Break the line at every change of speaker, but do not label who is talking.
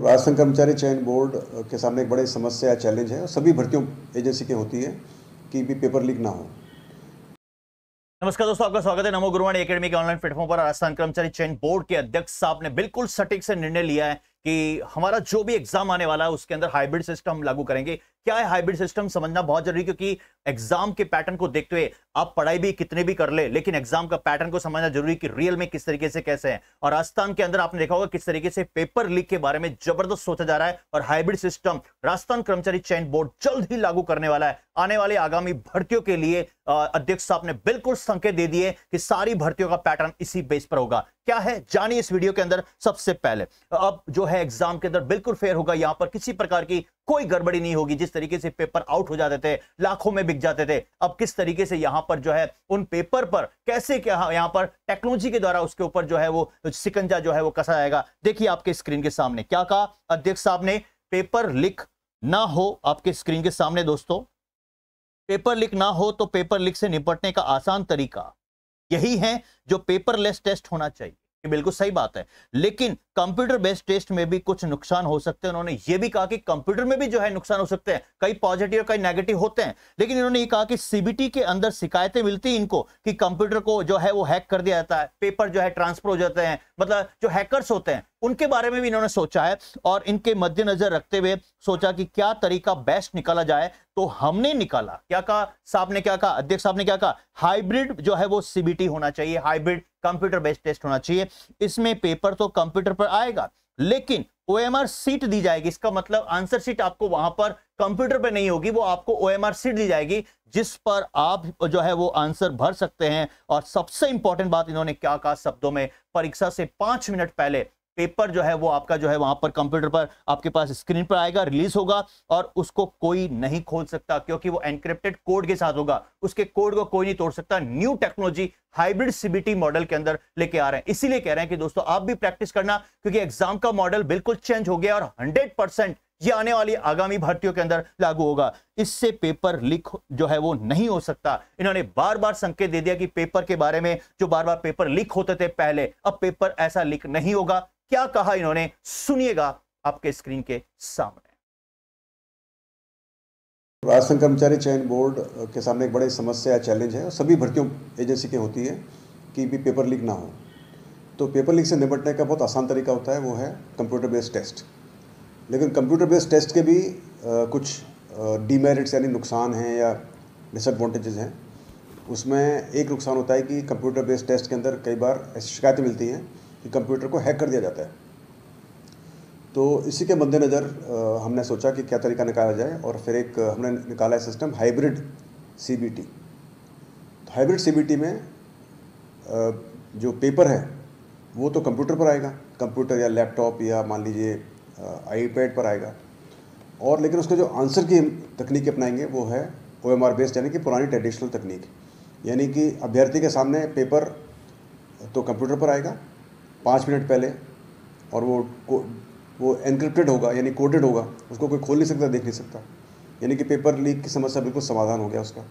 राजस्थान कर्मचारी चयन बोर्ड के सामने एक बड़ी समस्या चैलेंज है और सभी भर्तियों एजेंसी की होती है कि भी पेपर लीक ना हो।
नमस्कार दोस्तों, आपका स्वागत है नमो गुरुवाणी एकेडमी के ऑनलाइन प्लेटफॉर्म पर। राजस्थान कर्मचारी चयन बोर्ड के अध्यक्ष साहब ने बिल्कुल सटीक से निर्णय लिया है कि हमारा जो भी एग्जाम आने वाला है उसके अंदर हाइब्रिड सिस्टम लागू करेंगे। क्या है हाइब्रिड सिस्टम, समझना बहुत जरूरी, क्योंकि एग्जाम के पैटर्न को देखते हुए आप पढ़ाई भी कितने भी कर ले, लेकिन एग्जाम का पैटर्न को समझना जरूरी कि रियल में किस तरीके से कैसे है। और राजस्थान के अंदर आपने देखा होगा किस तरीके से पेपर लीक के बारे में जबरदस्त सोचा जा रहा है और हाइब्रिड सिस्टम राजस्थान कर्मचारी चयन बोर्ड जल्द ही लागू करने वाला है। आने वाले आगामी भर्तियों के लिए अध्यक्ष साहब ने बिल्कुल संकेत दे दिए कि सारी भर्तियों का पैटर्न इसी बेस पर होगा। क्या है जानिए इस वीडियो के अंदर। सबसे पहले अब जो है एग्जाम के अंदर बिल्कुल फेयर होगा, यहां पर किसी प्रकार की कोई गड़बड़ी नहीं होगी। जिस तरीके से पेपर आउट हो जाते थे, लाखों में बिक जाते थे, अब किस तरीके से यहां पर जो है उन पेपर पर कैसे क्या यहां पर टेक्नोलॉजी के द्वारा उसके ऊपर जो है वो शिकंजा जो है वो कसा जाएगा। देखिए आपके स्क्रीन के सामने क्या कहा अध्यक्ष साहब ने, पेपर लीक ना हो। आपके स्क्रीन के सामने दोस्तों, पेपर लीक ना हो तो पेपर लीक से निपटने का आसान तरीका यही है जो पेपरलेस टेस्ट होना चाहिए। ये बिल्कुल सही बात है, लेकिन कंप्यूटर बेस्ड टेस्ट में भी कुछ नुकसान हो सकते हैं। उन्होंने ये भी कहा कि कंप्यूटर में भी जो है नुकसान हो सकते हैं, कई पॉजिटिव कई नेगेटिव होते हैं। लेकिन इन्होंने ये कहा कि सीबीटी के अंदर शिकायतें मिलती हैं इनको कि कंप्यूटर को जो है वो हैक कर दिया जाता है, पेपर जो है ट्रांसफर हो जाते हैं, मतलब जो हैकर्स होते हैं उनके बारे में भी इन्होंने सोचा है। और इनके मद्देनजर रखते हुए सोचा कि क्या तरीका बेस्ट निकाला जाए, तो हमने निकाला। क्या कहा साहब ने, क्या कहा अध्यक्ष साहब ने, क्या कहा हाइब्रिड जो है वो सीबीटी होना चाहिए, हाइब्रिड कंप्यूटर बेस्ड टेस्ट होना चाहिए। इसमें पेपर तो कंप्यूटर पर आएगा लेकिन ओएमआर सीट दी जाएगी। इसका मतलब आंसर शीट आपको वहां पर कंप्यूटर पर नहीं होगी, वो आपको ओएमआर सीट दी जाएगी जिस पर आप जो है वो आंसर भर सकते हैं। और सबसे इंपॉर्टेंट बात इन्होंने क्या कहा शब्दों में, परीक्षा से 5 मिनट पहले पेपर जो है वो आपका जो है वहां पर कंप्यूटर पर आपके पास स्क्रीन पर आएगा, रिलीज होगा और उसको कोई नहीं खोल सकता क्योंकि वो एनक्रिप्टेड कोड के साथ होगा। उसके कोड को कोई नहीं तोड़ सकता। New technology hybrid CBT model के अंदर लेके आ रहे हैं। इसीलिए कह रहे हैं कि दोस्तों आप भी प्रैक्टिस करना, क्योंकि एग्जाम का मॉडल बिल्कुल चेंज हो गया और 100% ये आने वाली आगामी भर्तियों के अंदर लागू होगा। इससे पेपर लीक जो है वो नहीं हो सकता। इन्होंने बार बार संकेत दे दिया कि पेपर के बारे में जो बार बार पेपर लीक होते थे पहले, अब पेपर ऐसा लीक नहीं होगा। क्या कहा इन्होंने, सुनिएगा आपके स्क्रीन के सामने।
राजस्थान कर्मचारी चयन बोर्ड के सामने एक बड़ी समस्या चैलेंज है और सभी भर्तियों एजेंसी की होती है कि भी पेपर लीक ना हो। तो पेपर लीक से निपटने का बहुत आसान तरीका होता है, वो है कंप्यूटर बेस्ड टेस्ट। लेकिन कंप्यूटर बेस्ड टेस्ट के भी कुछ डीमेरिट्स यानी नुकसान हैं या डिसएडवांटेजेस हैं। उसमें एक नुकसान होता है कि कंप्यूटर बेस्ड टेस्ट के अंदर कई बार ऐसी शिकायतें मिलती हैं कि कंप्यूटर को हैक कर दिया जाता है। तो इसी के मद्देनज़र हमने सोचा कि क्या तरीका निकाला जाए और फिर एक हमने निकाला है सिस्टम हाइब्रिड सीबीटी। तो हाइब्रिड सीबीटी में जो पेपर है वो तो कंप्यूटर पर आएगा, कंप्यूटर या लैपटॉप या मान लीजिए आईपैड पर आएगा। और लेकिन उसका जो आंसर की तकनीक अपनाएंगे वो है ओएमआर बेस्ड, यानी कि पुरानी ट्रेडिशनल तकनीक। यानी कि अभ्यर्थी के सामने पेपर तो कंप्यूटर पर आएगा 5 मिनट पहले और वो एनक्रिप्टेड होगा यानी कोडेड होगा, उसको कोई खोल नहीं सकता, देख नहीं सकता। यानी कि पेपर लीक की समस्या बिल्कुल समाधान हो गया उसका।